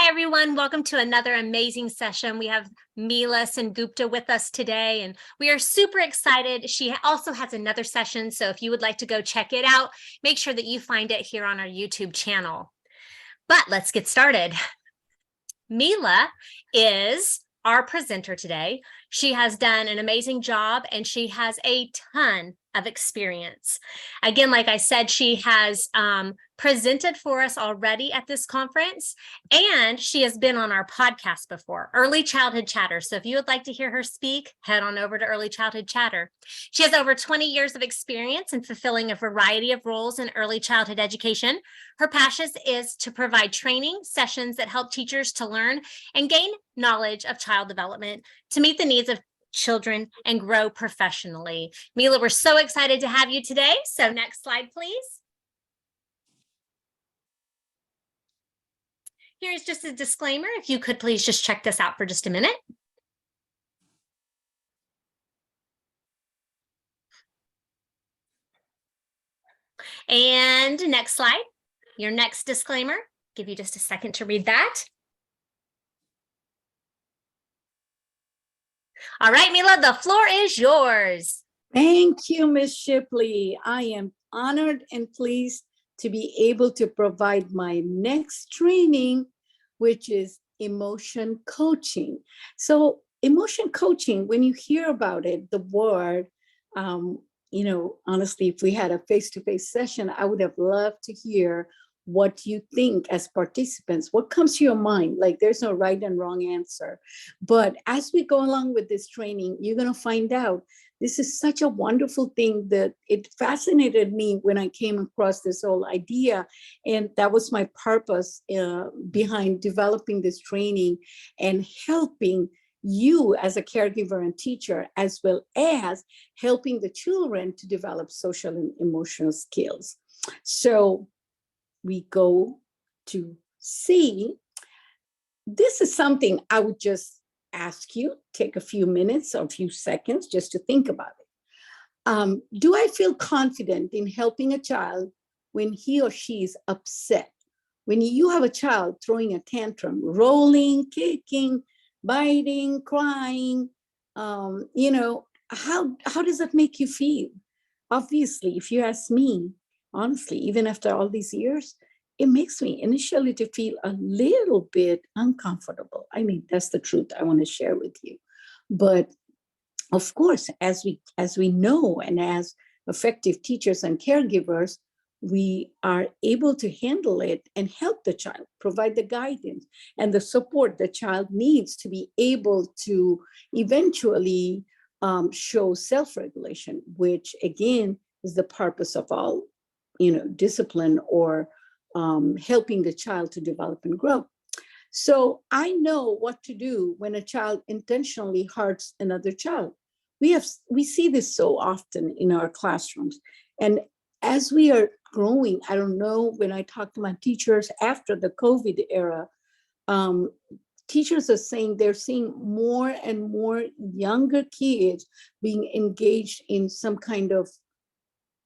everyone. Welcome to another amazing session. We have Mila Sengupta with us today, and we are super excited. She also has another session, so if you would like to go check it out, make sure that you find it here on our YouTube channel. But let's get started. Mila is our presenter today. She has done an amazing job, and she has a ton of experience. Again, like I said, she has presented for us already at this conference, and she has been on our podcast before, Early Childhood Chatter. So if you would like to hear her speak, head on over to Early Childhood Chatter. She has over 20 years of experience in fulfilling a variety of roles in early childhood education. Her passion is to provide training sessions that help teachers to learn and gain knowledge of child development to meet the needs of children and grow professionally. Mila, we're so excited to have you today. So next slide, please. Here's just a disclaimer. If you could please just check this out for just a minute. And next slide, your next disclaimer. Give you just a second to read that. All right, Mila, the floor is yours. Thank you, Ms. Shipley. I am honored and pleased to be able to provide my next training, which is emotion coaching. So emotion coaching, when you hear about it, the word, honestly, if we had a face-to-face session, I would have loved to hear what you think as participants, what comes to your mind. Like, there's no right and wrong answer. But as we go along with this training, you're going to find out this is such a wonderful thing that it fascinated me when I came across this whole idea. And that was my purpose behind developing this training and helping you as a caregiver and teacher, as well as helping the children to develop social and emotional skills. So we go to see, this is something I would just ask you, take a few minutes or a few seconds just to think about it. Do I feel confident in helping a child when he or she is upset? When you have a child throwing a tantrum, rolling, kicking, biting, crying, how does that make you feel? Obviously, if you ask me, honestly, even after all these years, it makes me initially to feel a little bit uncomfortable. I mean, that's the truth I want to share with you. But of course, as we know, and as effective teachers and caregivers, we are able to handle it and help the child, provide the guidance and the support the child needs to be able to eventually show self-regulation, which again is the purpose of all discipline or helping the child to develop and grow. So I know what to do when a child intentionally hurts another child. We see this so often in our classrooms. And as we are growing, I don't know, when I talk to my teachers after the COVID era, teachers are saying they're seeing more and more younger kids being engaged in some kind of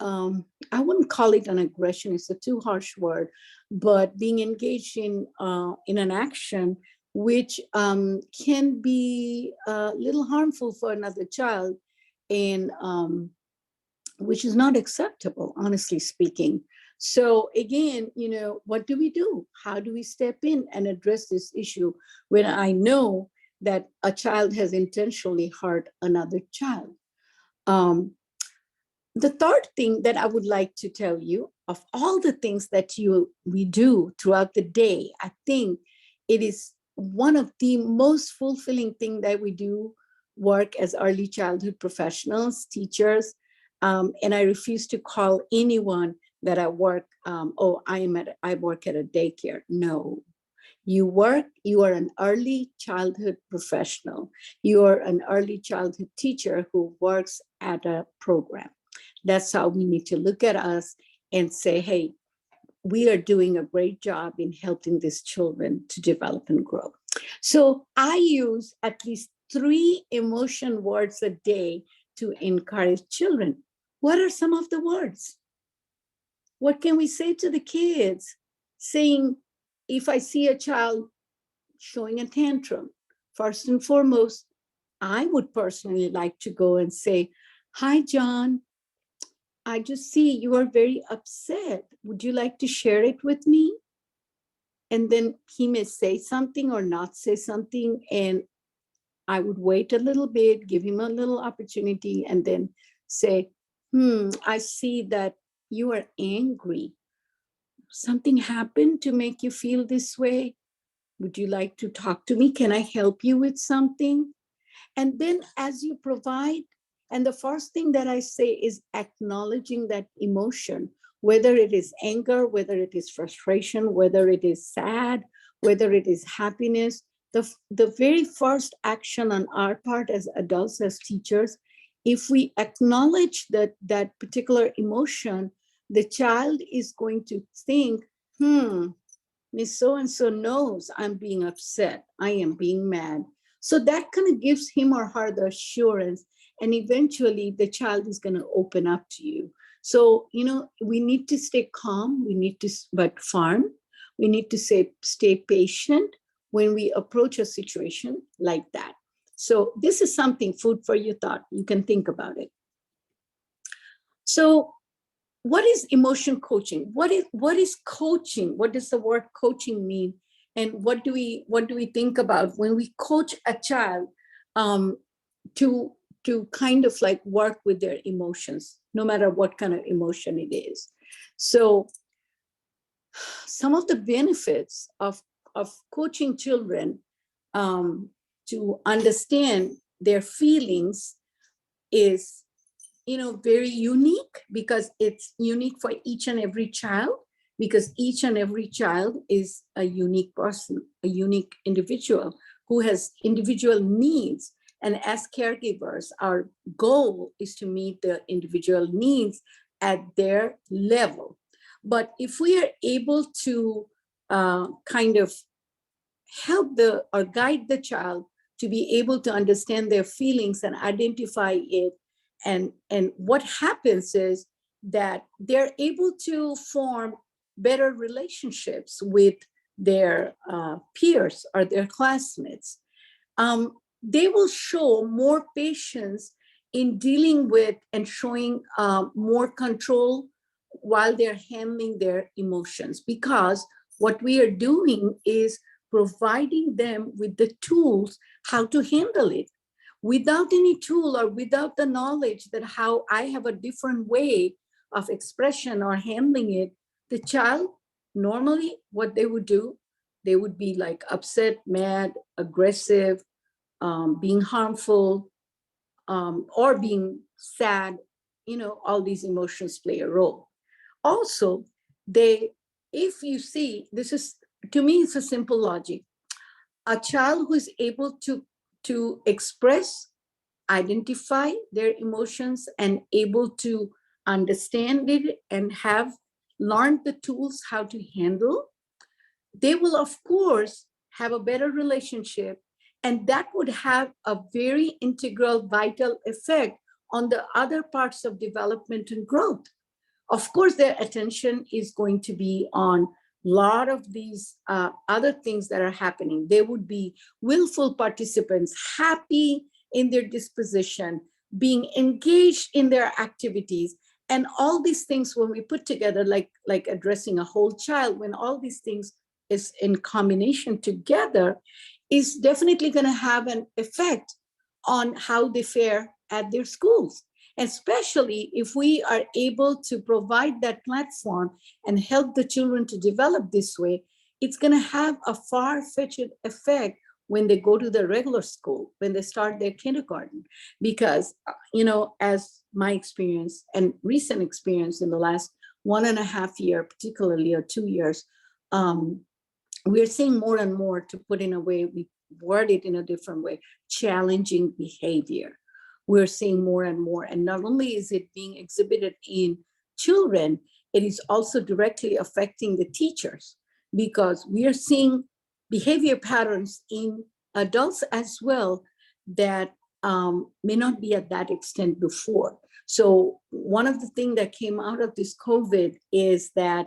I wouldn't call it an aggression, it's a too harsh word, but being engaged in an action which can be a little harmful for another child, and which is not acceptable, honestly speaking. So again, what do we do? How do we step in and address this issue when I know that a child has intentionally hurt another child? The third thing that I would like to tell you, of all the things that we do throughout the day, I think it is one of the most fulfilling things that we do, work as early childhood professionals, teachers, and I refuse to call anyone that I work, I work at a daycare. No. You are an early childhood professional. You are an early childhood teacher who works at a program. That's how we need to look at us and say, hey, we are doing a great job in helping these children to develop and grow. So I use at least 3 emotion words a day to encourage children. What are some of the words? What can we say to the kids? Saying, if I see a child showing a tantrum. First and foremost, I would personally like to go and say, "Hi, John, I just see you are very upset. Would you like to share it with me?" And then he may say something or not say something. And I would wait a little bit, give him a little opportunity, and then say, I see that you are angry. Something happened to make you feel this way? Would you like to talk to me? Can I help you with something? And then as you provide, and the first thing that I say is acknowledging that emotion, whether it is anger, whether it is frustration, whether it is sad, whether it is happiness. The very first action on our part as adults, as teachers, if we acknowledge that particular emotion, the child is going to think, Miss So-and-so knows I'm being upset, I am being mad. So that kind of gives him or her the assurance, and eventually the child is going to open up to you. So, we need to stay calm, but firm. We need to stay patient when we approach a situation like that. So this is something, food for your thought. You can think about it. So what is emotion coaching? What is coaching? What does the word coaching mean? And what do we think about when we coach a child to kind of like work with their emotions, no matter what kind of emotion it is? So some of the benefits of coaching children to understand their feelings is very unique, because it's unique for each and every child, because each and every child is a unique person, a unique individual who has individual needs. And as caregivers, our goal is to meet the individual needs at their level. But if we are able to kind of help or guide the child to be able to understand their feelings and identify it, and what happens is that they're able to form better relationships with their peers or their classmates. They will show more patience in dealing with and showing more control while they're handling their emotions, because what we are doing is providing them with the tools how to handle it. Without any tool or without the knowledge that how I have a different way of expression or handling it, the child, normally what they would do, they would be like upset, mad, aggressive, being harmful, or being sad. All these emotions play a role. Also, if you see, this is, to me, it's a simple logic. A child who is able to express, identify their emotions, and able to understand it and have learned the tools how to handle, they will, of course, have a better relationship. And that would have a very integral, vital effect on the other parts of development and growth. Of course, their attention is going to be on a lot of these other things that are happening. They would be willful participants, happy in their disposition, being engaged in their activities. And all these things, when we put together, like addressing a whole child, when all these things is in combination together, is definitely going to have an effect on how they fare at their schools. Especially if we are able to provide that platform and help the children to develop this way, it's going to have a far-fetched effect when they go to the regular school, when they start their kindergarten. Because, as my experience and recent experience in the last 1.5 years, particularly, or 2 years, we're seeing more and more, to put in a way, we word it in a different way, challenging behavior. We're seeing more and more. And not only is it being exhibited in children, it is also directly affecting the teachers, because we are seeing behavior patterns in adults as well that may not be at that extent before. So one of the things that came out of this COVID is that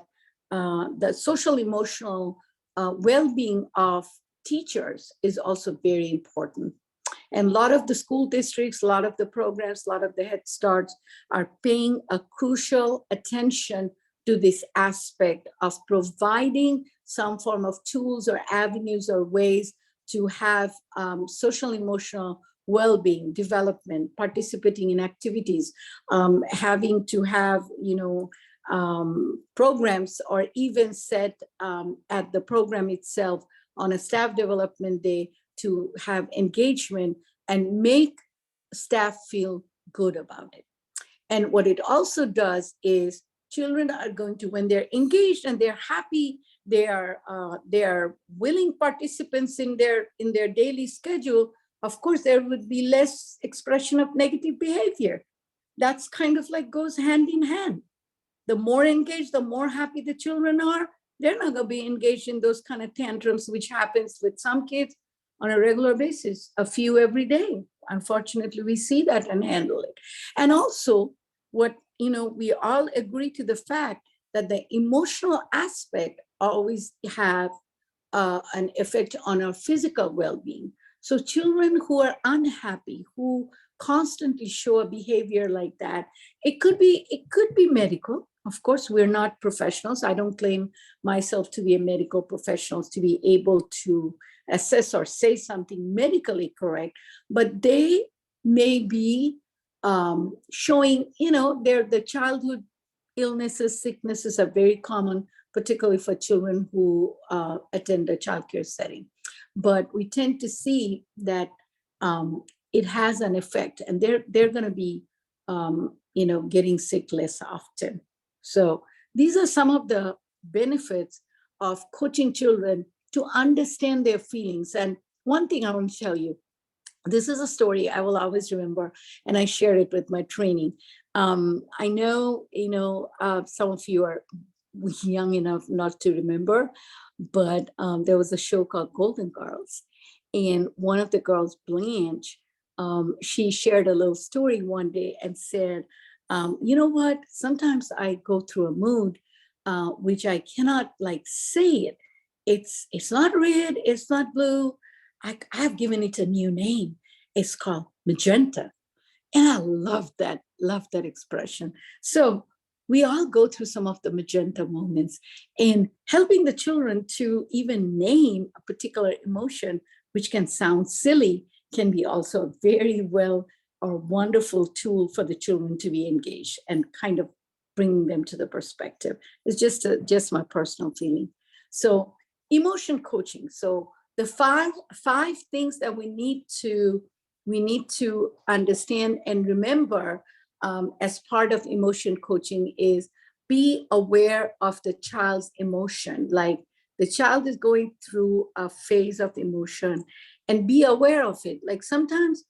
the social emotional well-being of teachers is also very important. And a lot of the school districts, a lot of the programs, a lot of the Head Starts are paying a crucial attention to this aspect of providing some form of tools or avenues or ways to have social emotional well-being, development, participating in activities, having to have, programs or even set at the program itself on a staff development day to have engagement and make staff feel good about it. And what it also does is children are going to, when they're engaged and they're happy, they are willing participants in their daily schedule, of course, there would be less expression of negative behavior. That's kind of like goes hand in hand. The more engaged, the more happy the children are, they're not going to be engaged in those kind of tantrums, which happens with some kids on a regular basis, a few every day. Unfortunately, we see that and handle it. And also, we all agree to the fact that the emotional aspect always have an effect on our physical well-being. So children who are unhappy, who constantly show a behavior like that, it could be medical. Of course, we're not professionals. I don't claim myself to be a medical professional to be able to assess or say something medically correct, but they may be showing, the childhood illnesses, sicknesses are very common, particularly for children who attend a childcare setting. But we tend to see that it has an effect, and they're going to be, getting sick less often. So these are some of the benefits of coaching children to understand their feelings. And one thing I want to tell you, this is a story I will always remember, and I share it with my training. I know, some of you are young enough not to remember, but there was a show called Golden Girls. And one of the girls, Blanche, she shared a little story one day and said, you know what, sometimes I go through a mood, which I cannot say it. It's not red, it's not blue. I've given it a new name. It's called magenta. And I love that expression. So we all go through some of the magenta moments, and helping the children to even name a particular emotion, which can sound silly, can be also a very well or wonderful tool for the children to be engaged and kind of bringing them to the perspective. It's just my personal feeling. So emotion coaching. So the five things that we need to understand and remember as part of emotion coaching is be aware of the child's emotion. Like the child is going through a phase of emotion, and be aware of it. Like sometimes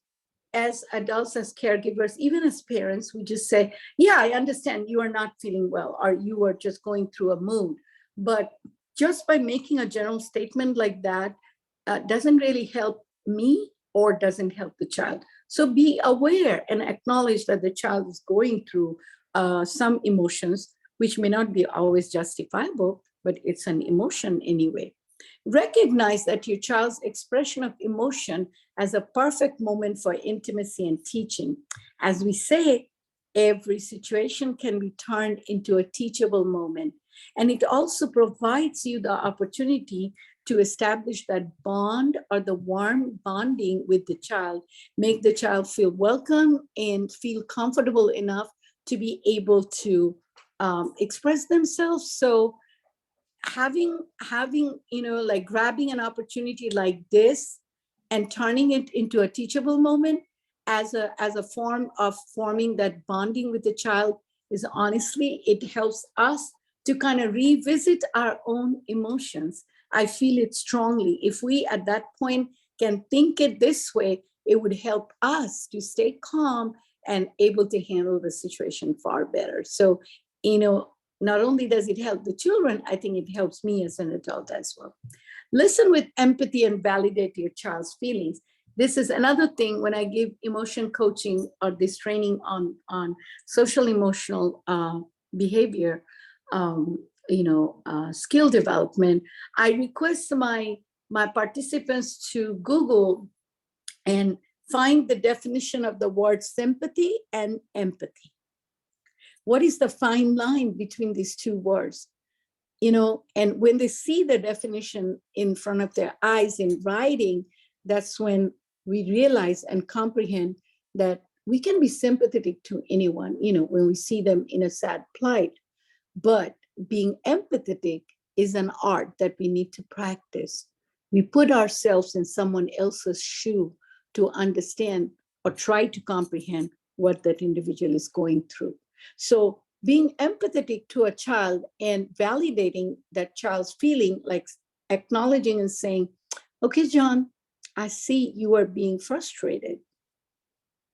as adults, as caregivers, even as parents, we just say, yeah, I understand you are not feeling well, or you are just going through a mood. But just by making a general statement like that doesn't really help me or doesn't help the child. So be aware and acknowledge that the child is going through some emotions, which may not be always justifiable, but it's an emotion anyway. Recognize that your child's expression of emotion as a perfect moment for intimacy and teaching. As we say, every situation can be turned into a teachable moment. And it also provides you the opportunity to establish that bond or the warm bonding with the child, make the child feel welcome and feel comfortable enough to be able to express themselves. So having grabbing an opportunity like this and turning it into a teachable moment as a form of forming that bonding with the child is honestly, it helps us to kind of revisit our own emotions. I feel it strongly. If we at that point can think it this way, it would help us to stay calm and able to handle the situation far better. So, not only does it help the children, I think it helps me as an adult as well. Listen with empathy and validate your child's feelings. This is another thing when I give emotion coaching or this training on social emotional behavior, skill development. I request my my participants to Google and find the definition of the word sympathy and empathy. What is the fine line between these two words? You know, and when they see the definition in front of their eyes in writing, that's when we realize and comprehend that we can be sympathetic to anyone, you know, when we see them in a sad plight. But being empathetic is an art that we need to practice. We put ourselves in someone else's shoe to understand or try to comprehend what that individual is going through. So being empathetic to a child and validating that child's feeling, like acknowledging and saying, okay, John, I see you are being frustrated,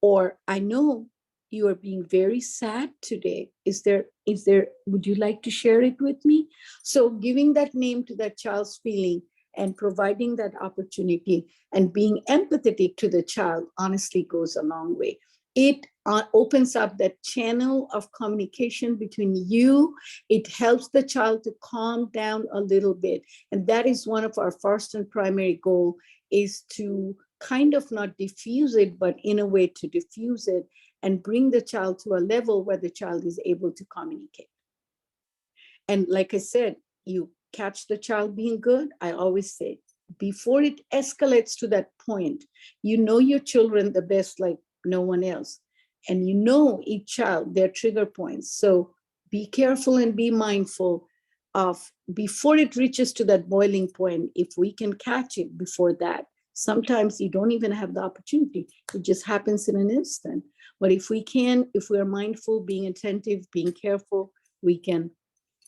or I know you are being very sad today. Would you like to share it with me? So giving that name to that child's feeling and providing that opportunity and being empathetic to the child honestly goes a long way. It opens up that channel of communication between you. It helps the child to calm down a little bit. And that is one of our first and primary goal, is to kind of not diffuse it, but in a way to diffuse it and bring the child to a level where the child is able to communicate. And like I said, you catch the child being good. I always say, before it escalates to that point, you know your children the best like no one else. And you know each child, their trigger points. So be careful and be mindful of, before it reaches to that boiling point, if we can catch it before that. Sometimes you don't even have the opportunity. It just happens in an instant. But if we are mindful, being attentive, being careful, we can,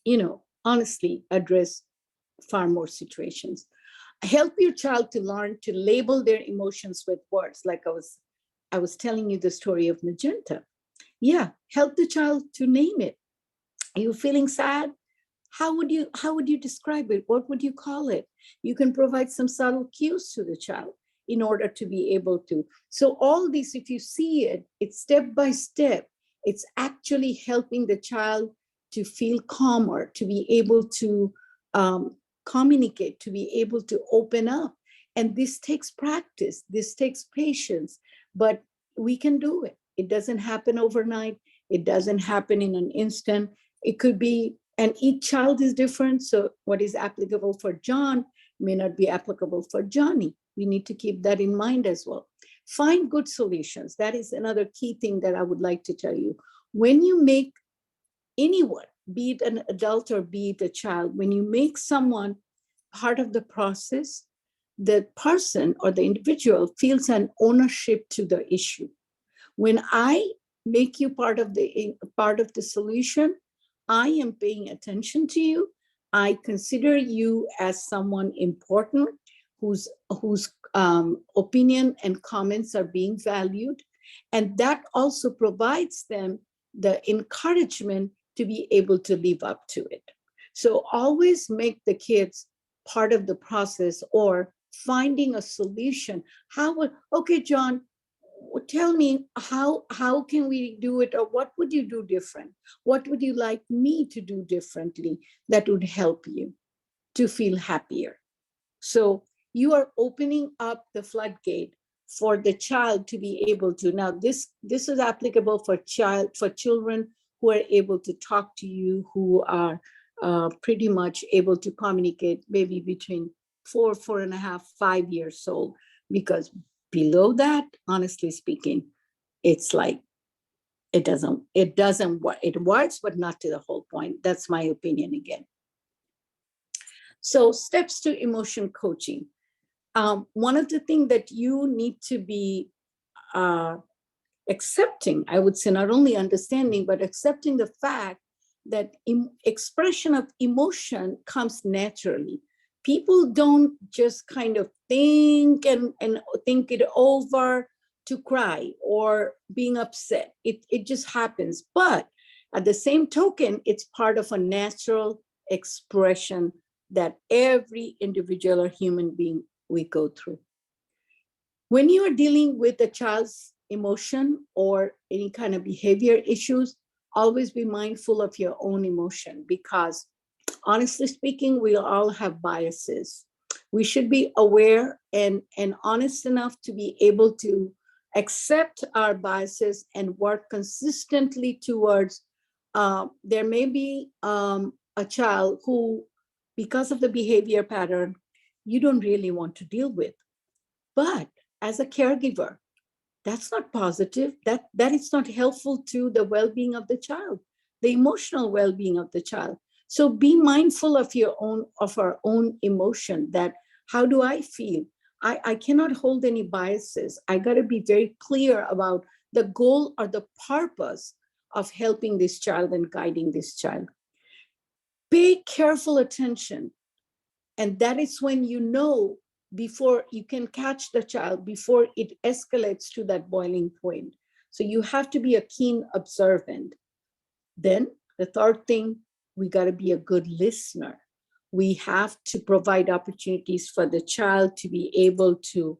you know, honestly address far more situations. Help your child to learn to label their emotions with words. Like I was telling you the story of magenta. Yeah, help the child to name it. Are you feeling sad? How would you describe it? What would you call it? You can provide some subtle cues to the child in order to be able to. So all these, if you see it, it's step by step. It's actually helping the child to feel calmer, to be able to communicate, to be able to open up. And this takes practice, this takes patience, but we can do it. It doesn't happen overnight. It doesn't happen in an instant. It could be, and each child is different. So what is applicable for John may not be applicable for Johnny. We need to keep that in mind as well. Find good solutions. That is another key thing that I would like to tell you. When you make anyone, be it an adult or be it a child, when you make someone part of the process, the person or the individual feels an ownership to the issue. When I make you part of the solution, I am paying attention to you. I consider you as someone important whose opinion and comments are being valued. And that also provides them the encouragement to be able to live up to it. So always make the kids part of the process, or finding a solution. Okay, John, tell me how can we do it, or what would you do different? What would you like me to do differently that would help you to feel happier? So you are opening up the floodgate for the child to be able to. Now this is applicable for children who are able to talk to you, who are pretty much able to communicate, maybe between 4.5, 5 years old, because below that, honestly speaking, it's like it doesn't work. It works, but not to the whole point. That's my opinion again. So steps to emotion coaching. One of the things that you need to be accepting, I would say, not only understanding, but accepting the fact that expression of emotion comes naturally. People don't just kind of think and think it over to cry or being upset. It just happens. But at the same token, it's part of a natural expression that every individual or human being we go through. When you are dealing with a child's emotion or any kind of behavior issues, always be mindful of your own emotion, because honestly speaking, we all have biases. We should be aware and honest enough to be able to accept our biases and work consistently towards, there may be a child who, because of the behavior pattern, you don't really want to deal with. But as a caregiver, that's not positive. That is not helpful to the well-being of the child, the emotional well-being of the child. So be mindful of our own emotion, that how do I feel? I cannot hold any biases. I got to be very clear about the goal or the purpose of helping this child and guiding this child. Pay careful attention. And that is when you know, before you can catch the child, before it escalates to that boiling point. So you have to be a keen observant. Then the third thing, we got to be a good listener. We have to provide opportunities for the child to be able to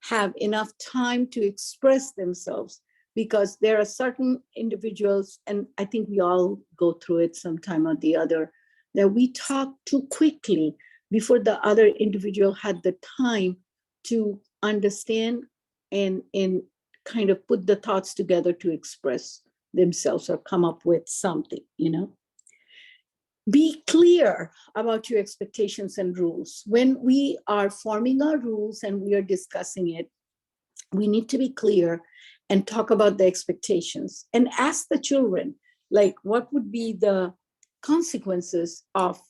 have enough time to express themselves, because there are certain individuals, and I think we all go through it sometime or the other, that we talk too quickly before the other individual had the time to understand and kind of put the thoughts together to express themselves or come up with something, Be clear about your expectations and rules. When we are forming our rules and we are discussing it, we need to be clear and talk about the expectations and ask the children, like, what would be the consequences of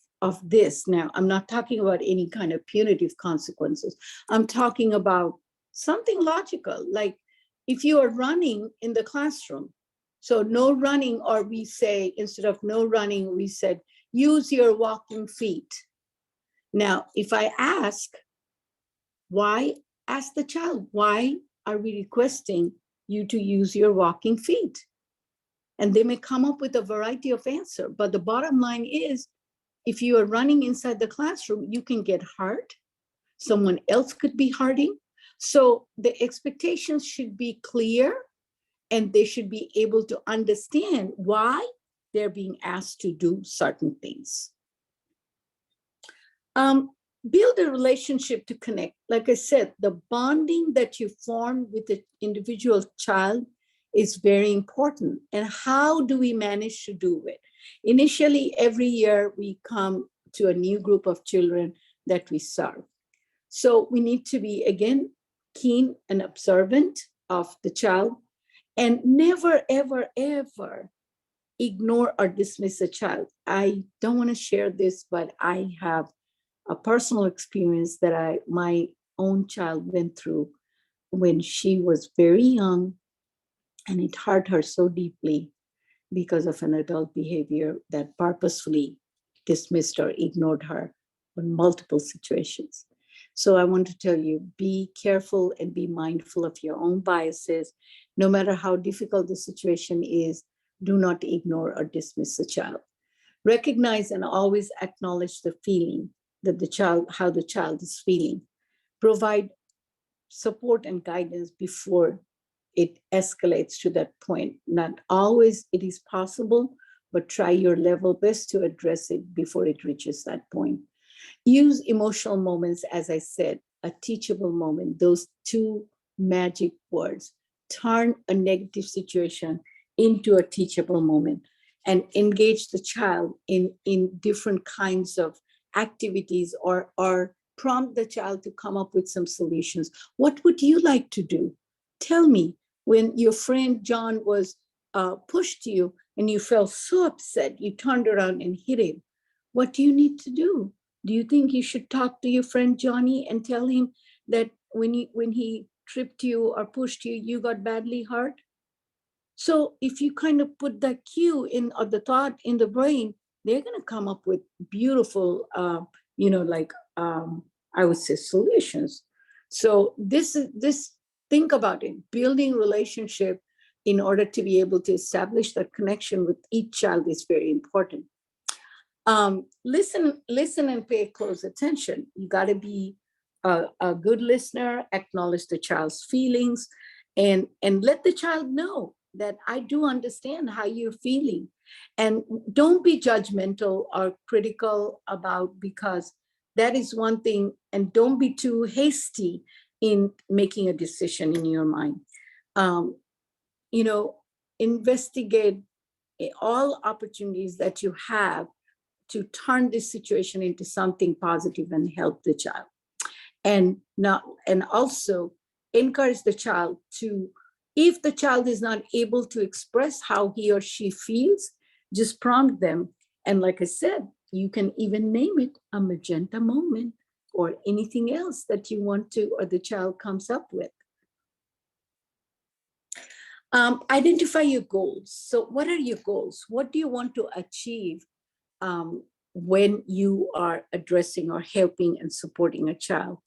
this? Now, I'm not talking about any kind of punitive consequences. I'm talking about something logical, like if you are running in the classroom, so no running, or we say, instead of no running, we said, use your walking feet. Now, if I ask the child, why are we requesting you to use your walking feet? And they may come up with a variety of answers. But the bottom line is, if you are running inside the classroom, you can get hurt. Someone else could be hurting. So the expectations should be clear, and they should be able to understand why they're being asked to do certain things. Build a relationship to connect. Like I said, the bonding that you form with the individual child is very important. And how do we manage to do it? Initially, every year we come to a new group of children that we serve. So we need to be, again, keen and observant of the child, and never, ever, ever ignore or dismiss a child. I don't want to share this, but I have a personal experience that my own child went through when she was very young, and it hurt her so deeply because of an adult behavior that purposefully dismissed or ignored her in multiple situations. So I want to tell you, be careful and be mindful of your own biases. No matter how difficult the situation is, do not ignore or dismiss the child. Recognize and always acknowledge the feeling that how the child is feeling. Provide support and guidance before it escalates to that point. Not always it is possible, but try your level best to address it before it reaches that point. Use emotional moments, as I said, a teachable moment, those two magic words. Turn a negative situation into a teachable moment, and engage the child in different kinds of activities, or prompt the child to come up with some solutions. What would you like to do? Tell me, when your friend John was pushed you and you felt so upset, you turned around and hit him. What do you need to do? Do you think you should talk to your friend Johnny and tell him that when he tripped you or pushed you, you got badly hurt? So if you kind of put that cue in, or the thought in the brain, they're going to come up with beautiful, I would say, solutions. So this, think about it, building relationship in order to be able to establish that connection with each child is very important. Listen and pay close attention. You got to be a good listener, acknowledge the child's feelings, and let the child know that I do understand how you're feeling. And don't be judgmental or critical about, because That is one thing. And don't be too hasty in making a decision in your mind. You know, investigate all opportunities that you have to turn this situation into something positive and help the child. And also encourage the child to, if the child is not able to express how he or she feels, just prompt them. And like I said, you can even name it a magenta moment or anything else that you want to, or the child comes up with. Identify your goals. So what are your goals? What do you want to achieve when you are addressing or helping and supporting a child?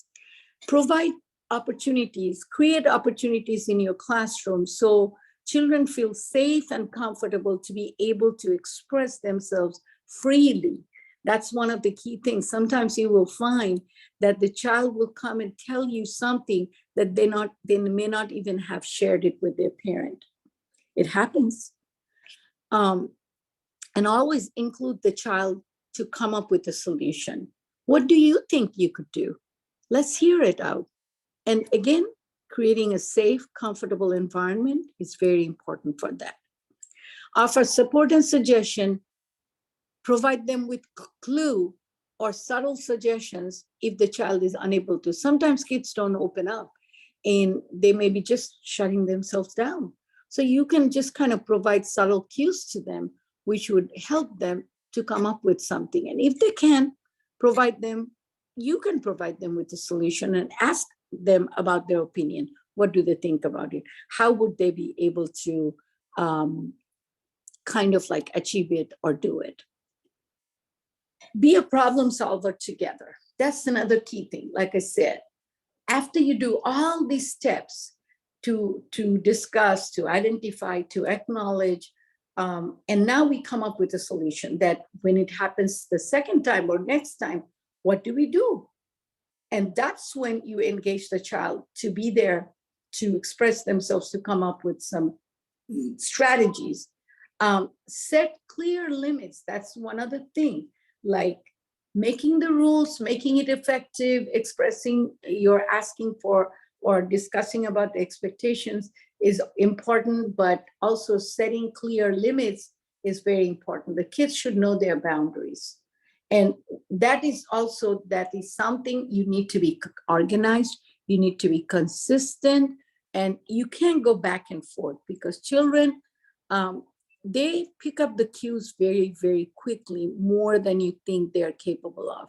Provide opportunities, create opportunities in your classroom so children feel safe and comfortable to be able to express themselves freely. That's one of the key things. Sometimes you will find that the child will come and tell you something that they may not even have shared it with their parent. It happens. And always include the child to come up with a solution. What do you think you could do? Let's hear it out. And again, creating a safe, comfortable environment is very important for that. Offer support and suggestion. Provide them with clue or subtle suggestions if the child is unable to. Sometimes kids don't open up and they may be just shutting themselves down. So you can just kind of provide subtle cues to them, which would help them to come up with something. And if they can provide them, you can provide them with a solution and ask them about their opinion. What do they think about it? How would they be able to kind of like achieve it or do it? Be a problem solver together. That's another key thing. Like I said, after you do all these steps to discuss, to identify, to acknowledge, and now we come up with a solution that when it happens the second time or next time, what do we do? And that's when you engage the child to be there, to express themselves, to come up with some strategies. Set clear limits. That's one other thing, like making the rules, making it effective, expressing you're asking for or discussing about the expectations is important, but also setting clear limits is very important. The kids should know their boundaries. And that is something you need to be organized, you need to be consistent, and you can't go back and forth because children, they pick up the cues very, very quickly, more than you think they're capable of.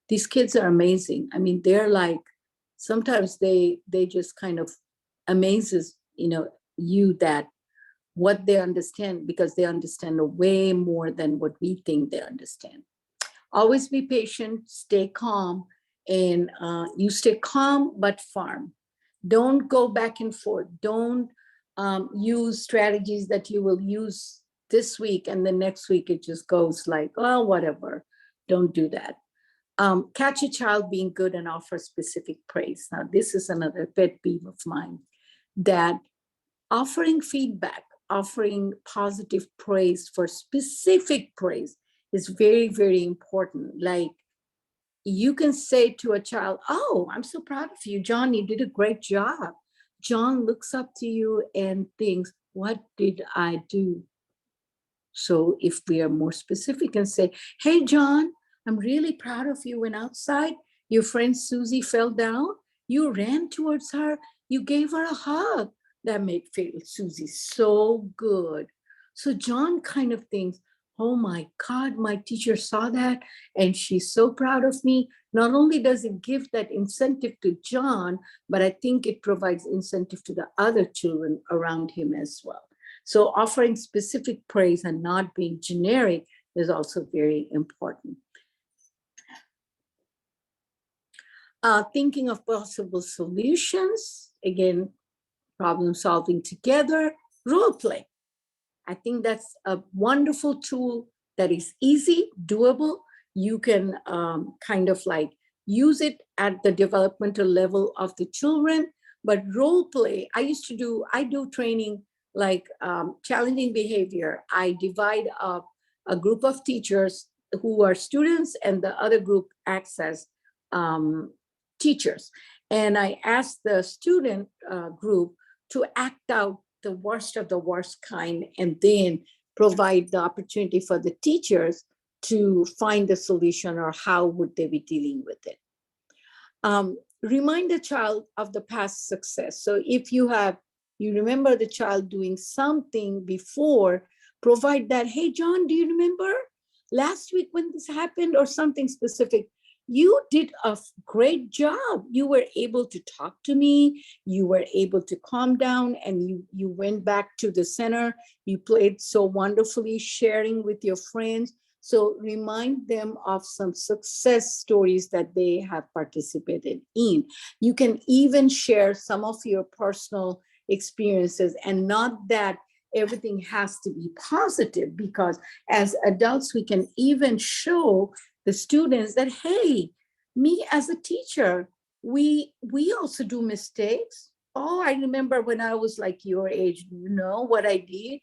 These kids are amazing. I mean, they're like, sometimes they just kind of amazes, you that what they understand, because they understand way more than what we think they understand. Always be patient, stay calm, and you stay calm but firm. Don't go back and forth. Don't use strategies that you will use this week and the next week it just goes like, oh, whatever. Don't do that. Catch a child being good and offer specific praise. Now, this is another pet peeve of mine, that offering feedback, offering positive praise for specific praise is very, very important. Like, you can say to a child, oh, I'm so proud of you, John, you did a great job. John looks up to you and thinks, what did I do? So if we are more specific and say, hey, John, I'm really proud of you. When outside your friend Susie fell down, you ran towards her, you gave her a hug. That made feel Susie so good. So John kind of thinks, oh my God, my teacher saw that and she's so proud of me. Not only does it give that incentive to John, but I think it provides incentive to the other children around him as well. So offering specific praise and not being generic is also very important. Thinking of possible solutions, again, problem solving together, role play. I think that's a wonderful tool that is easy, doable. You can kind of like use it at the developmental level of the children, but role play, I do training like challenging behavior. I divide up a group of teachers who are students and the other group acts as teachers. And I asked the student group to act out the worst of the worst kind and then provide the opportunity for the teachers to find the solution or how would they be dealing with it. Remind the child of the past success. So if you remember the child doing something before, provide that, hey, John, do you remember last week when this happened or something specific? You did a great job. You were able to talk to me. You were able to calm down and you went back to the center. You played so wonderfully, sharing with your friends. So remind them of some success stories that they have participated in. You can even share some of your personal experiences, and not that everything has to be positive, because as adults, we can even show the students that, hey, me as a teacher, we also do mistakes. Oh, I remember when I was like your age, you know what I did?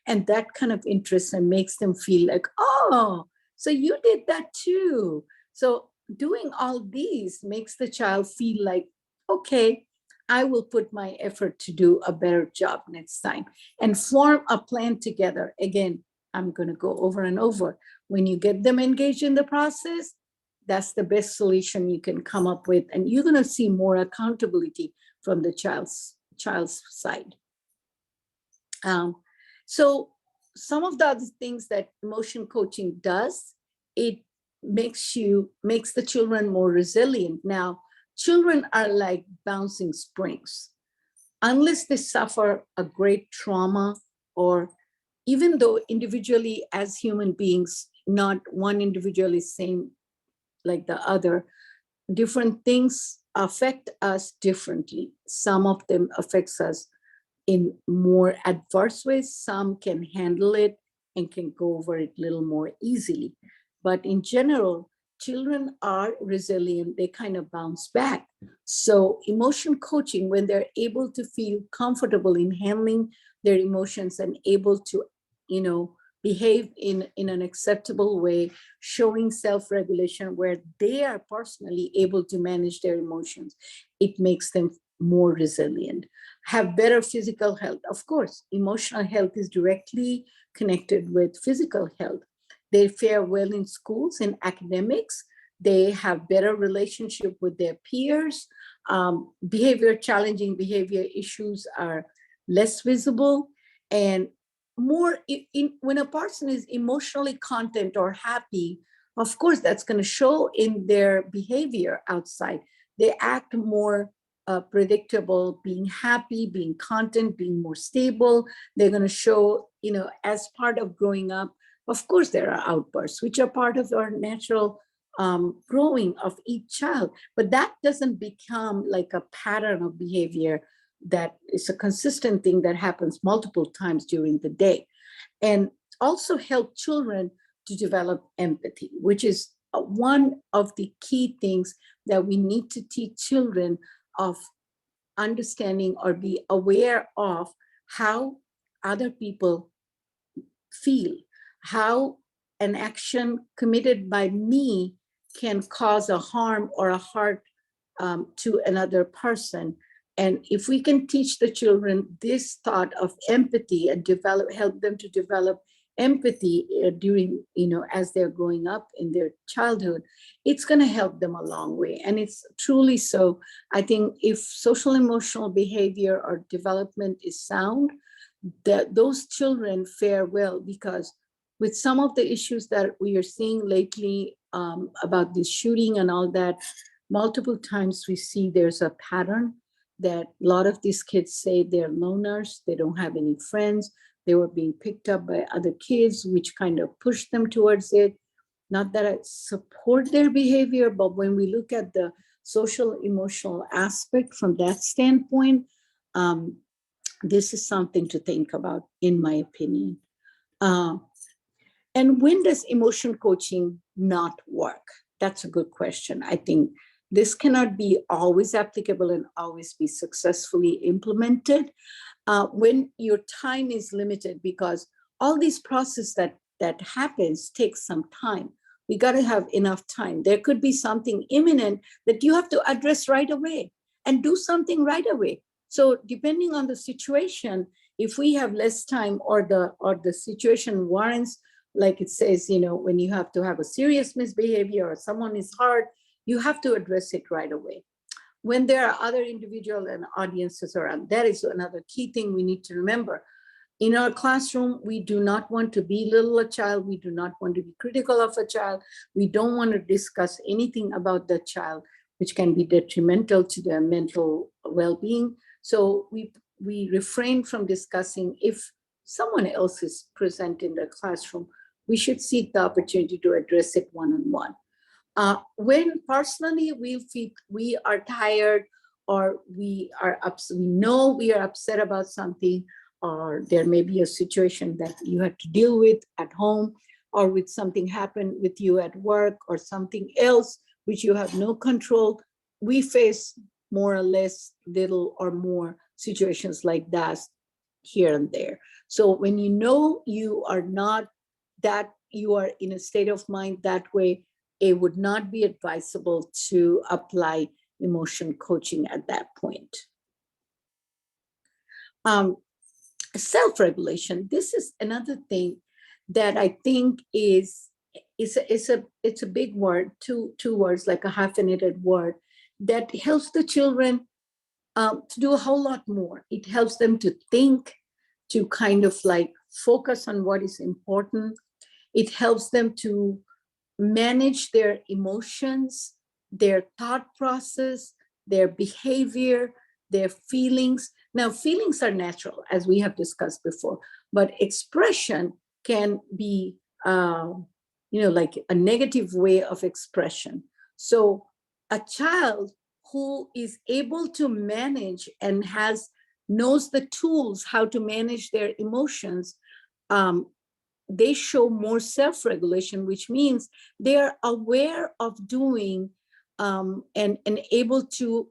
And that kind of interests and makes them feel like, oh, so you did that too. So doing all these makes the child feel like, okay, I will put my effort to do a better job next time, and form a plan together. Again, I'm going to go over and over. When you get them engaged in the process, that's the best solution you can come up with. And you're going to see more accountability from the child's side. So some of the other things that emotion coaching does, it makes the children more resilient. Now, children are like bouncing springs. Unless they suffer a great trauma, or even though individually as human beings, not one individual is same like the other, different things affect us differently. Some of them affects us in more adverse ways. Some can handle it and can go over it a little more easily. But in general, children are resilient. They kind of bounce back. So emotion coaching, when they're able to feel comfortable in handling their emotions and able to, behave in an acceptable way, showing self-regulation where they are personally able to manage their emotions, it makes them more resilient. Have better physical health. Of course, emotional health is directly connected with physical health. They fare well in schools and academics. They have better relationship with their peers. Challenging behavior issues are less visible, and more when a person is emotionally content or happy, of course, that's going to show in their behavior outside. They act more predictable, being happy, being content, being more stable. They're going to show, as part of growing up, of course, there are outbursts, which are part of our natural growing of each child. But that doesn't become like a pattern of behavior that is a consistent thing that happens multiple times during the day. And also help children to develop empathy, which is one of the key things that we need to teach children, of understanding or be aware of how other people feel, how an action committed by me can cause a harm or a hurt to another person. And if we can teach the children this thought of empathy and help them to develop empathy during, as they're growing up in their childhood, it's going to help them a long way. And it's truly so. I think if social emotional behavior or development is sound, that those children fare well, because with some of the issues that we are seeing lately about this shooting and all that, multiple times we see there's a pattern that a lot of these kids say they're loners, they don't have any friends, they were being picked up by other kids, which kind of pushed them towards it. Not that I support their behavior, but when we look at the social emotional aspect from that standpoint, this is something to think about, in my opinion. And when does emotion coaching not work? That's a good question. I think this cannot be always applicable and always be successfully implemented when your time is limited, because all these process that happens takes some time. We got to have enough time. There could be something imminent that you have to address right away and do something right away. So depending on the situation, if we have less time or the situation warrants, like it says, when you have to have a serious misbehavior or someone is hard, you have to address it right away. When there are other individuals and audiences around, that is another key thing we need to remember. In our classroom, we do not want to belittle a child. We do not want to be critical of a child. We don't want to discuss anything about the child, which can be detrimental to their mental well-being. So we refrain from discussing. If someone else is present in the classroom, we should seek the opportunity to address it one-on-one. When personally we feel we are tired or we know we are upset about something, or there may be a situation that you have to deal with at home, or with something happen with you at work, or something else which you have no control, we face more or less little or more situations like that here and there. So when you know you are not that, you are in a state of mind that way, it would not be advisable to apply emotion coaching at that point. Self-regulation. This is another thing that I think it's a big word, two words, like a hyphenated word, that helps the children to do a whole lot more. It helps them to think, to kind of like focus on what is important. It helps them to manage their emotions, their thought process, their behavior, their feelings. Now, feelings are natural, as we have discussed before, but expression can be, like a negative way of expression. So a child who is able to manage and knows the tools how to manage their emotions, they show more self-regulation, which means they are aware of doing and able to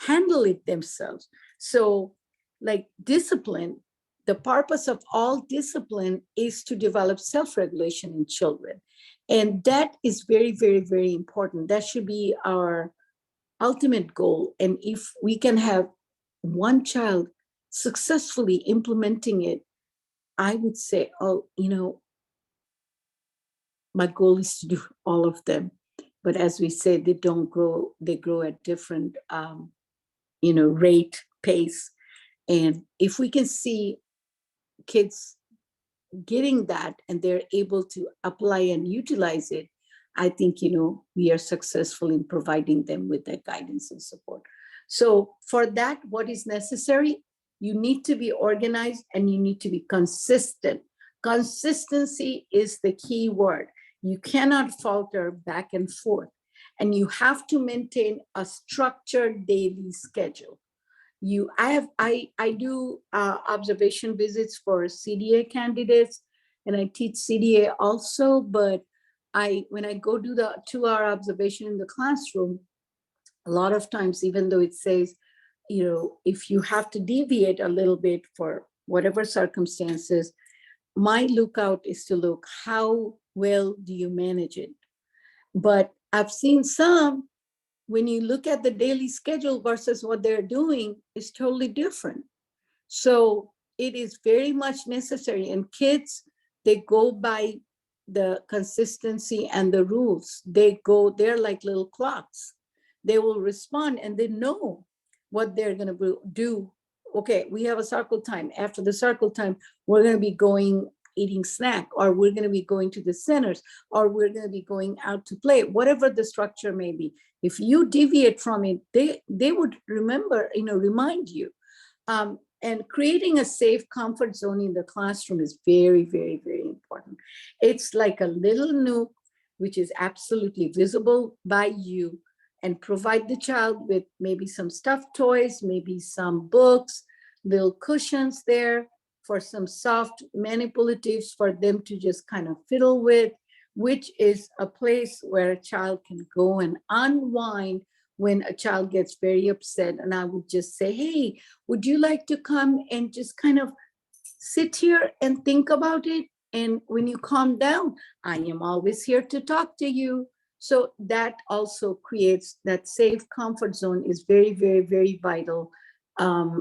handle it themselves. So like discipline, the purpose of all discipline is to develop self-regulation in children. And that is very, very, very important. That should be our ultimate goal. And if we can have one child successfully implementing it, I would say, my goal is to do all of them. But as we say, they grow at different, rate, pace. And if we can see kids getting that and they're able to apply and utilize it, I think, we are successful in providing them with that guidance and support. So for that, what is necessary? You need to be organized and you need to be consistent. Consistency is the key word. You cannot falter back and forth. And you have to maintain a structured daily schedule. I do observation visits for CDA candidates, and I teach CDA also. But when I go do the 2-hour observation in the classroom, a lot of times, even though it says, if you have to deviate a little bit for whatever circumstances, my lookout is to look how well do you manage it. But I've seen some, when you look at the daily schedule versus what they're doing, is totally different. So it is very much necessary. And kids, they go by the consistency and the rules. They're like little clocks. They will respond and they know what they're going to do. Okay, we have a circle time. After the circle time, we're going to be eating snack, or we're going to be going to the centers, or we're going to be going out to play, whatever the structure may be. If you deviate from it, they would remind you. And creating a safe comfort zone in the classroom is very, very, very important. It's like a little nook, which is absolutely visible by you, and provide the child with maybe some stuffed toys, maybe some books, little cushions there for some soft manipulatives for them to just kind of fiddle with, which is a place where a child can go and unwind when a child gets very upset. And I would just say, hey, would you like to come and just kind of sit here and think about it? And when you calm down, I am always here to talk to you. So that also creates that safe comfort zone is very, very, very vital,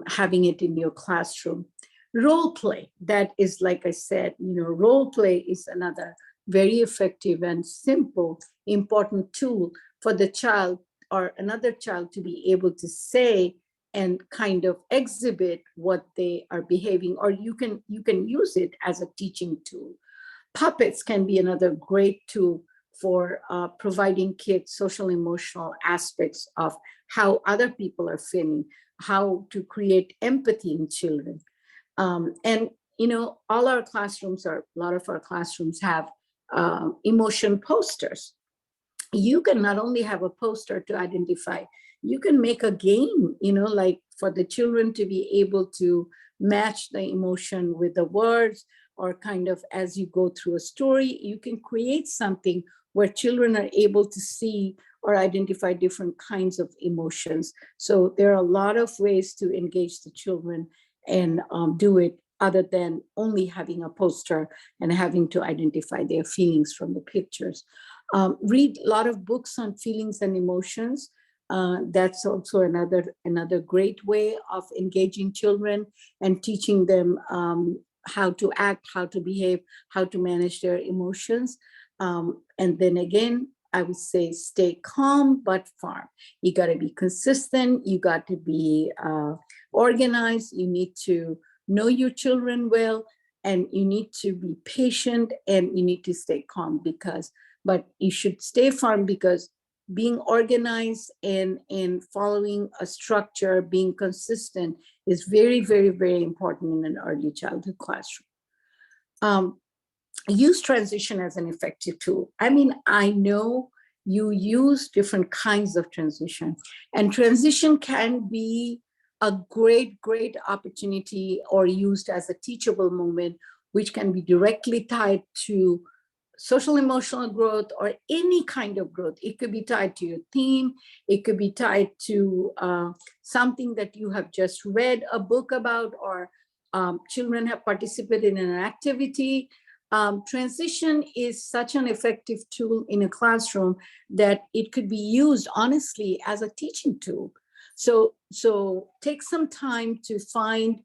having it in your classroom. Role play, that is, like I said, role play is another very effective and simple, important tool for the child or another child to be able to say and kind of exhibit what they are behaving, or you can use it as a teaching tool. Puppets can be another great tool for providing kids social emotional aspects of how other people are feeling, how to create empathy in children. And all our classrooms, or a lot of our classrooms, have emotion posters. You can not only have a poster to identify, you can make a game, like for the children to be able to match the emotion with the words, or kind of as you go through a story, you can create something where children are able to see or identify different kinds of emotions. So there are a lot of ways to engage the children and do it other than only having a poster and having to identify their feelings from the pictures. Read a lot of books on feelings and emotions. That's also another great way of engaging children and teaching them how to act, how to behave, how to manage their emotions. And then again, I would say stay calm but firm. You got to be consistent. You got to be organized. You need to know your children well, and you need to be patient, and you need to stay calm but you should stay firm, because being organized and following a structure, being consistent is very, very, very important in an early childhood classroom. Use transition as an effective tool. I mean, I know you use different kinds of transition, and transition can be a great, great opportunity or used as a teachable moment, which can be directly tied to social emotional growth or any kind of growth. It could be tied to your theme. It could be tied to something that you have just read a book about, or children have participated in an activity. Transition is such an effective tool in a classroom that it could be used honestly as a teaching tool. So take some time to find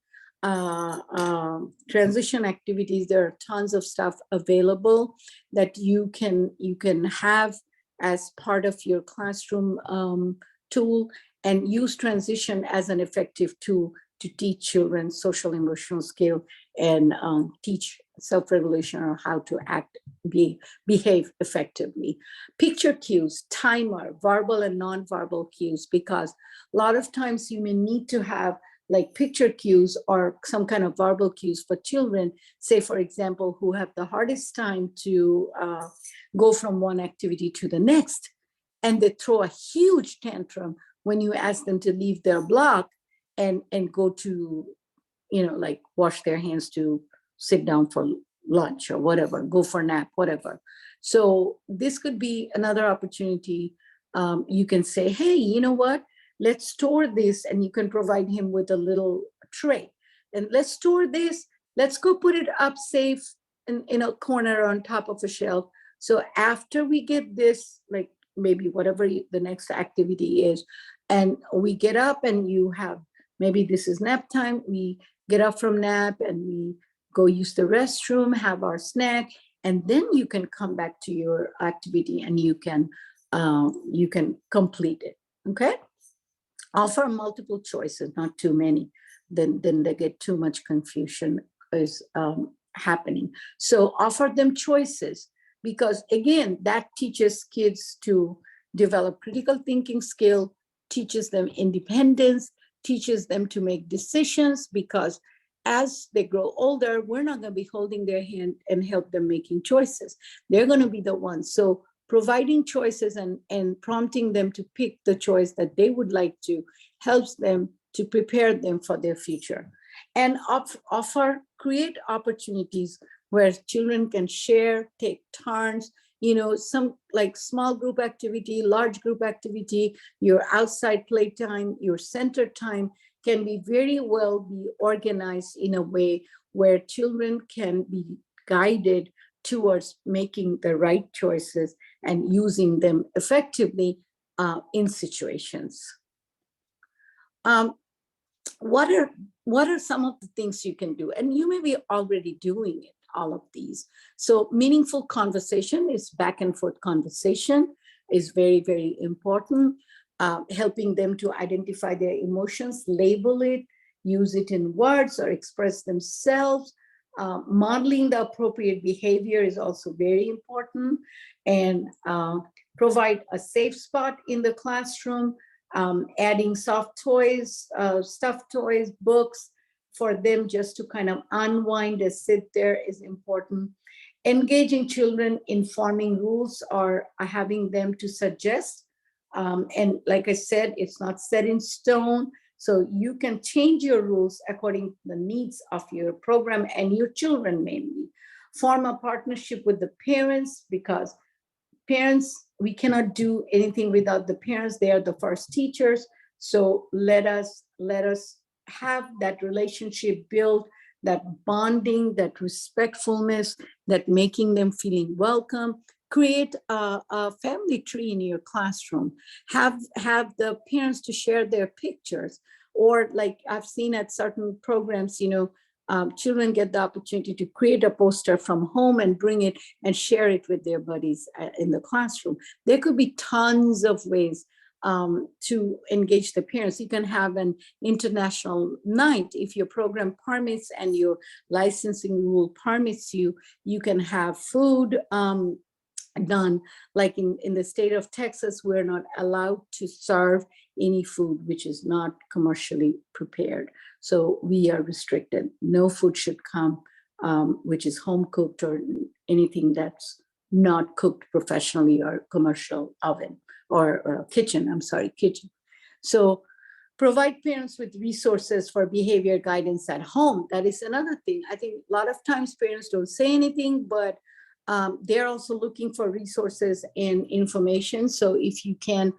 transition activities. There are tons of stuff available that you can have as part of your classroom tool, and use transition as an effective tool to teach children social emotional skill and teach self-regulation or how to act, behave effectively. Picture cues, timer, verbal and non-verbal cues, because a lot of times you may need to have like picture cues or some kind of verbal cues for children, say, for example, who have the hardest time to go from one activity to the next. And they throw a huge tantrum when you ask them to leave their block and go to, like wash their hands, to sit down for lunch or whatever, go for a nap, whatever. So this could be another opportunity. You can say, hey, you know what? Let's store this, and you can provide him with a little tray. And let's store this. Let's go put it up safe in a corner on top of a shelf. So after we get this, like maybe whatever the next activity is, and we get up and you have, maybe this is nap time, we get up from nap and we go use the restroom, have our snack, and then you can come back to your activity and you can complete it. Okay. Offer multiple choices, not too many. Then they get too much confusion is happening. So offer them choices, because again, that teaches kids to develop critical thinking skill, teaches them independence, teaches them to make decisions, because as they grow older, we're not going to be holding their hand and help them making choices. They're going to be the ones. So providing choices and prompting them to pick the choice that they would like to helps them to prepare them for their future. And create opportunities where children can share, take turns, some like small group activity, large group activity, your outside playtime, your center time can be very well be organized in a way where children can be guided towards making the right choices and using them effectively in situations. What are some of the things you can do? And you may be already doing it, all of these. So meaningful conversation is back and forth conversation is very, very important. Helping them to identify their emotions, label it, use it in words or express themselves. Modeling the appropriate behavior is also very important, and provide a safe spot in the classroom. Adding soft toys, stuffed toys, books for them just to kind of unwind and sit there is important. Engaging children in forming rules or having them to suggest. And like I said, it's not set in stone. So you can change your rules according to the needs of your program and your children mainly. Form a partnership with the parents, because parents, we cannot do anything without the parents. They are the first teachers. So let us have that relationship built, that bonding, that respectfulness, that making them feeling welcome. Create a family tree in your classroom. Have the parents to share their pictures, or like I've seen at certain programs, children get the opportunity to create a poster from home and bring it and share it with their buddies in the classroom. There could be tons of ways to engage the parents. You can have an international night if your program permits and your licensing rule permits you. You can have food done. Like in the state of Texas, we're not allowed to serve any food which is not commercially prepared. So we are restricted. No food should come which is home cooked, or anything that's not cooked professionally or commercial oven or kitchen, kitchen. So provide parents with resources for behavior guidance at home. That is another thing. I think a lot of times parents don't say anything, but they're also looking for resources and information. So if you can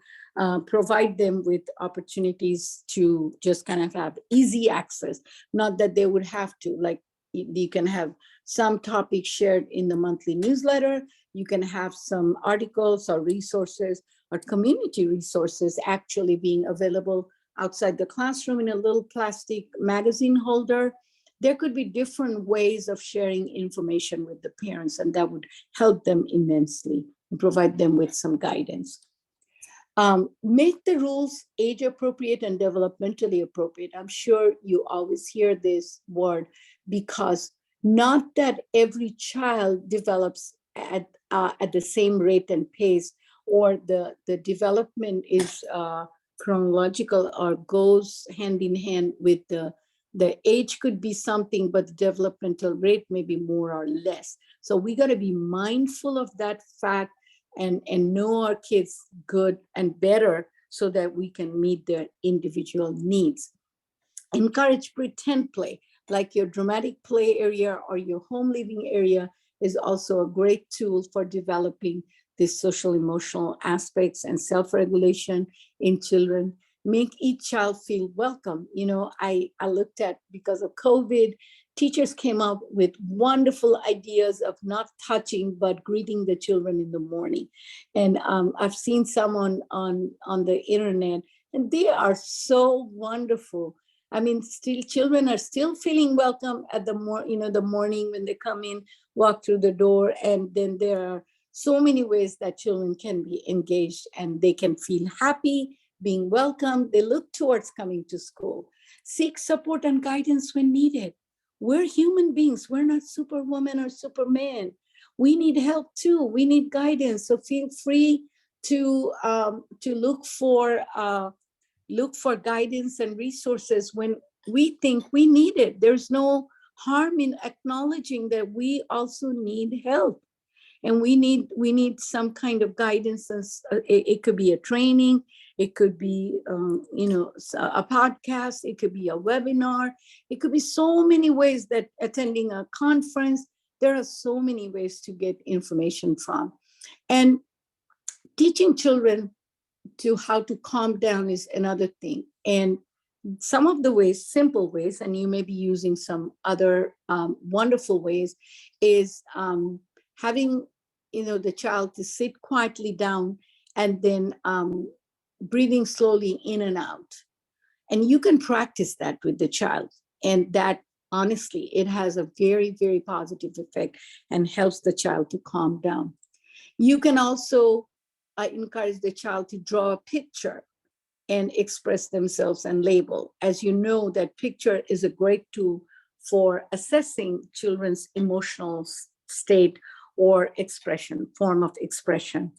provide them with opportunities to just kind of have easy access, not that they would have to, like you can have some topics shared in the monthly newsletter. You can have some articles or resources or community resources actually being available outside the classroom in a little plastic magazine holder. There could be different ways of sharing information with the parents, and that would help them immensely and provide them with some guidance. Make the rules age appropriate and developmentally appropriate. I'm sure you always hear this word, because not that every child develops at the same rate and pace, or the development is chronological or goes hand in hand with the age could be something, but the developmental rate may be more or less. So we got to be mindful of that fact and know our kids good and better so that we can meet their individual needs. Encourage pretend play, like your dramatic play area or your home living area is also a great tool for developing these social emotional aspects and self-regulation in children. Make each child feel welcome. I looked at, because of COVID, teachers came up with wonderful ideas of not touching, but greeting the children in the morning. And I've seen some on the internet, and they are so wonderful. I mean, still children are still feeling welcome at the morning when they come in, walk through the door. And then there are so many ways that children can be engaged and they can feel happy being welcome. They look towards coming to school. Seek support and guidance when needed. We're human beings. We're not superwoman or superman. We need help too. We need guidance. So feel free to look for guidance and resources when we think we need it. There's no harm in acknowledging that we also need help. And we need some kind of guidance. It could be a training, it could be a podcast, it could be a webinar, it could be so many ways, that attending a conference. There are so many ways to get information from. And teaching children to how to calm down is another thing. And some of the ways, simple ways, and you may be using some other wonderful ways, is having, the child to sit quietly down and then breathing slowly in and out. And you can practice that with the child. And that, honestly, it has a very, very positive effect and helps the child to calm down. You can also encourage the child to draw a picture and express themselves and label. As you know, that picture is a great tool for assessing children's emotional state or expression, form of expression.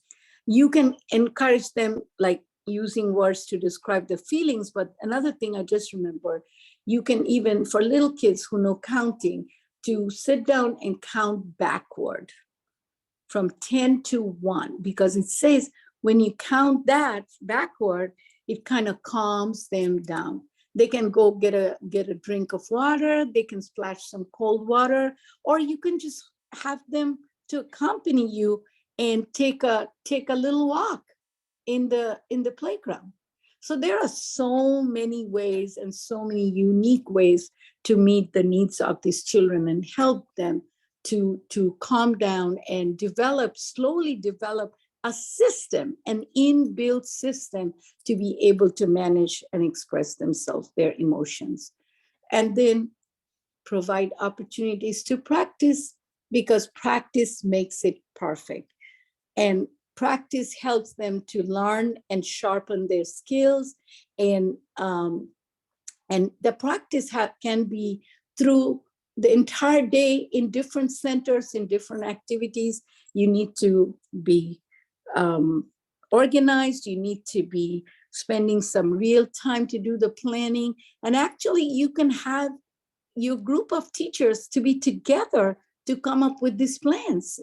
You can encourage them, like using words to describe the feelings. But another thing I just remembered, you can even, for little kids who know counting, to sit down and count backward from 10 to 1, because it says when you count that backward, it kind of calms them down. They can go get a drink of water, they can splash some cold water, or you can just have them to accompany you and take a little walk in the playground. So there are so many ways and so many unique ways to meet the needs of these children and help them to calm down and slowly develop a system, an inbuilt system, to be able to manage and express themselves, their emotions. And then provide opportunities to practice, because practice makes it perfect. And practice helps them to learn and sharpen their skills. And the practice can be through the entire day in different centers, in different activities. You need to be organized. You need to be spending some real time to do the planning. And actually, you can have your group of teachers to be together to come up with these plans.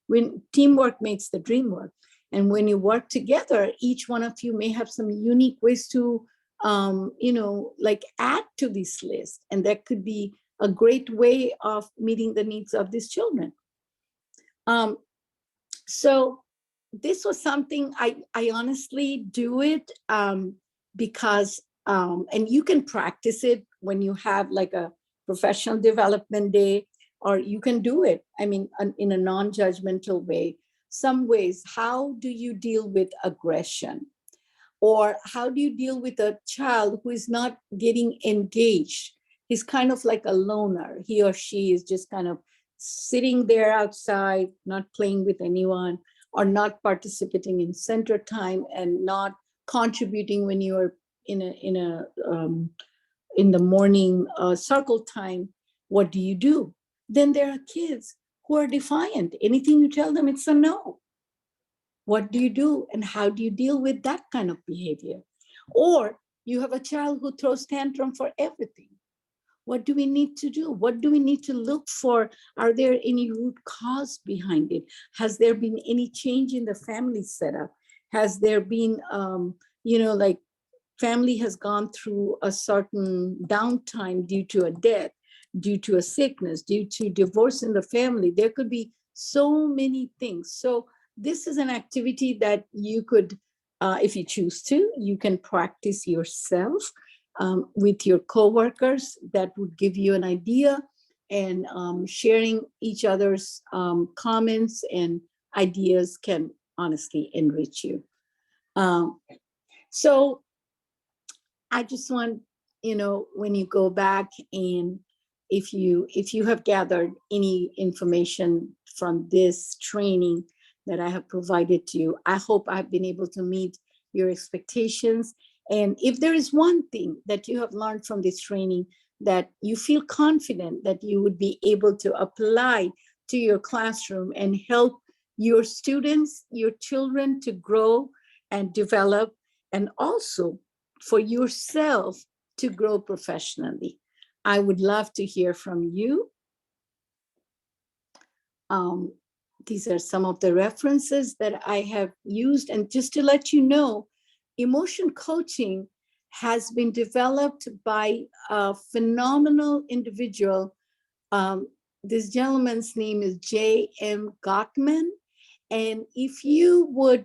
When teamwork makes the dream work. And when you work together, each one of you may have some unique ways to, add to this list. And that could be a great way of meeting the needs of these children. So this was something I honestly do it because, and you can practice it when you have like a professional development day, or you can do it, in a non-judgmental way. Some ways, how do you deal with aggression? Or how do you deal with a child who is not getting engaged? He's kind of like a loner. He or she is just kind of sitting there outside, not playing with anyone, or not participating in center time and not contributing when you are in the morning circle time. What do you do? Then there are kids who are defiant. Anything you tell them, it's a no. What do you do? And how do you deal with that kind of behavior? Or you have a child who throws tantrum for everything. What do we need to do? What do we need to look for? Are there any root cause behind it? Has there been any change in the family setup? Has there been, family has gone through a certain downtime due to a death, due to a sickness, due to divorce in the family? There could be so many things. So this is an activity that you could, if you choose to, you can practice yourself with your coworkers. That would give you an idea, and sharing each other's comments and ideas can honestly enrich you. So I just want, when you go back, and if you have gathered any information from this training that I have provided to you, I hope I've been able to meet your expectations. And if there is one thing that you have learned from this training that you feel confident that you would be able to apply to your classroom and help your students, your children to grow and develop, and also for yourself to grow professionally, I would love to hear from you. These are some of the references that I have used. And just to let you know, emotion coaching has been developed by a phenomenal individual. This gentleman's name is J.M. Gottman, And if you would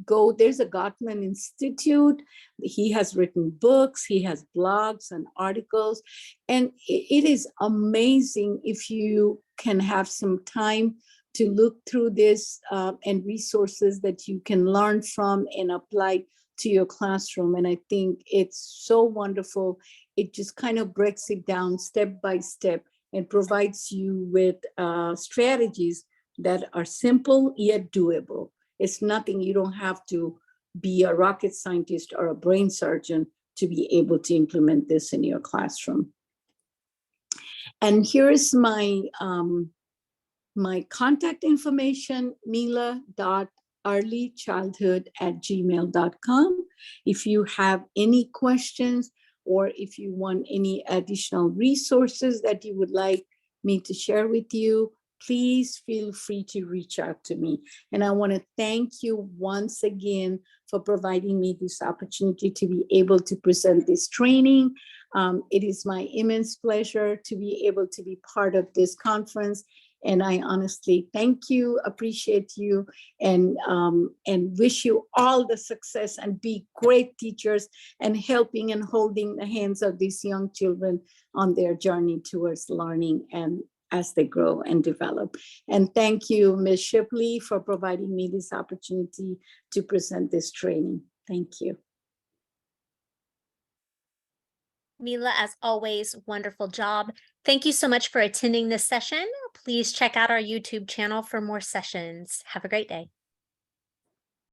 go, there's a Gottman Institute. He has written books, he has blogs and articles, and it is amazing if you can have some time to look through this and resources that you can learn from and apply to your classroom. And I think it's so wonderful. It just kind of breaks it down step by step and provides you with strategies that are simple yet doable. It's nothing, you don't have to be a rocket scientist or a brain surgeon to be able to implement this in your classroom. And here's my my contact information, mila.earlychildhood@gmail.com. If you have any questions or if you want any additional resources that you would like me to share with you, please feel free to reach out to me. And I want to thank you once again for providing me this opportunity to be able to present this training. It is my immense pleasure to be able to be part of this conference. And I honestly thank you, appreciate you, and wish you all the success and be great teachers and helping and holding the hands of these young children on their journey towards learning and as they grow and develop. And thank you, Ms. Shipley, for providing me this opportunity to present this training. Thank you. Mila, as always, wonderful job. Thank you so much for attending this session. Please check out our YouTube channel for more sessions. Have a great day.